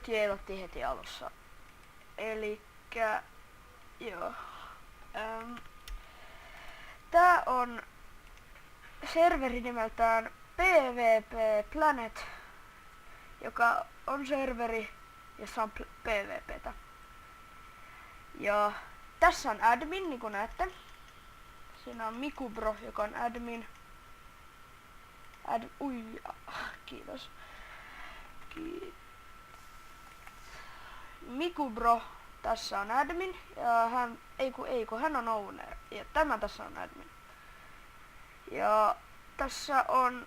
jeilattiin heti alussa. Elikkä joo. Tää on serveri nimeltään PvP Planet, joka on serveri, jossa on PvPtä. Ja tässä on admin, niin kuin näette. Siinä on Mikubro, joka on admin. Kiitos. Mikubro, tässä on admin. Ja hän, hän on owner. Ja tämä tässä on admin. Ja tässä on...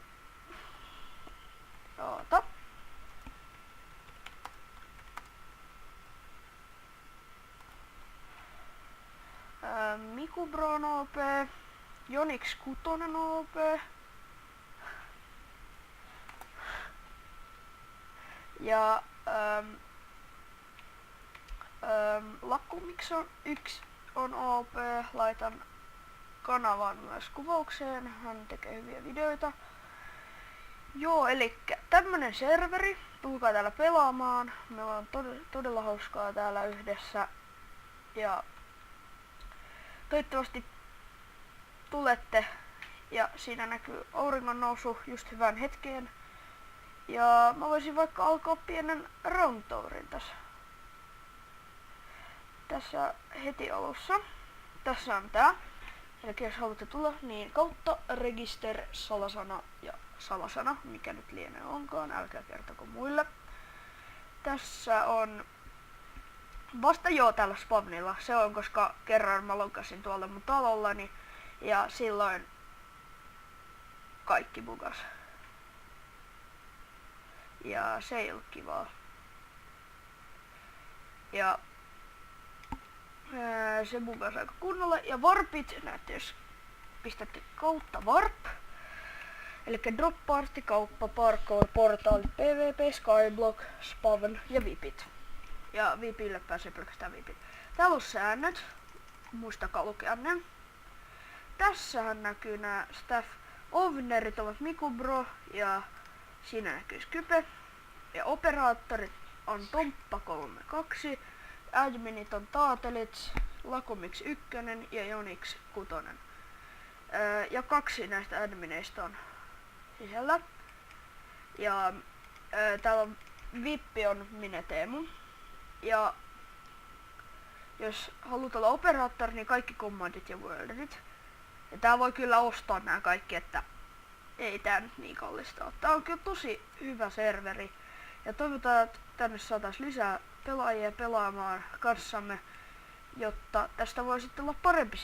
Mikubro on OP. Jonix 6 on OP. Ja Lakkumix on 1 on OP. Laitan kanavan myös kuvaukseen. Hän tekee hyviä videoita. Joo, elikkä tämmönen serveri. Tulkaa täällä pelaamaan. Meillä on todella hauskaa täällä yhdessä. Ja toivottavasti tulette. Ja siinä näkyy auringon nousu just hyvään hetkeen. Ja mä voisin vaikka alkaa pienen round tourin tässä. Tässä heti alussa. Tässä on tää. Eli jos haluatte tulla, niin kautta register salasana ja salasana, mikä nyt lienee onkaan, älkää kertoko muille. Tässä on vasta täällä spavnilla. Se on, koska kerran mä logasin tuolla mun talollani ja silloin kaikki bugas. Ja se ei ollut kivaa. Ja se bugas aika kunnolla. Ja warpit, näette jos pistätte kautta warp. Elikkä drop party, kauppa, parkour, portaalit, PvP, skyblock, spawn ja vipit. Ja vipille pääsee pelkästään vipit. Täällä on säännöt. Muistakaa lukea ne. Tässähän näkyy nämä staff. Ownerit ovat Mikubro ja siinä näkyy Skype. Ja operaattorit on Tomppa32. Adminit on Taatelits, Lakumix 1 ja Jonix 6. Ja 2 näistä admineista on sisällä. Ja täällä on Vippi on minä Teemu. Ja jos haluat olla operaattori, niin kaikki commandit ja worldit. Ja tää voi kyllä ostaa nämä kaikki, että ei tää nyt niin kallista ole. Tää on kyllä tosi hyvä serveri. Ja toivotaan, että tänne saatais lisää pelaajia pelaamaan kanssamme, jotta tästä voi sitten olla parempi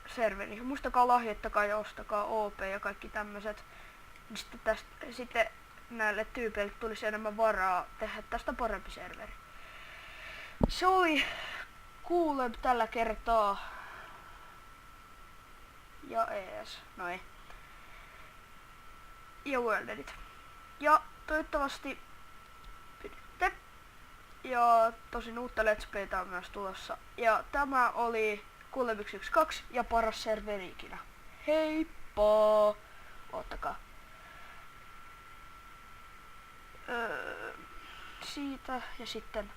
serveri. Muistakaa lahjoittakaa ja ostakaa OP ja kaikki tämmöiset. Niin sitten näille tyypeille tulisi enemmän varaa tehdä tästä parempi serveri. Se oli Cooleb tällä kertaa. Ja ES, no ei. Ja Worldedit. Ja toivottavasti piditte. Ja tosin uutta Let's Playtä on myös tulossa. Ja tämä oli Cooleb 112 ja paras serveri ikinä. Heippa! Ottakaa. Siitä ja sitten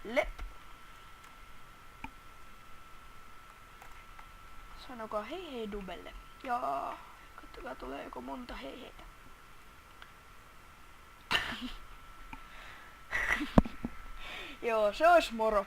Lep. Sanokaa hei hei Dubelle. Ja katsokaa tulee joko monta hei heitä. Joo, se olisi moro.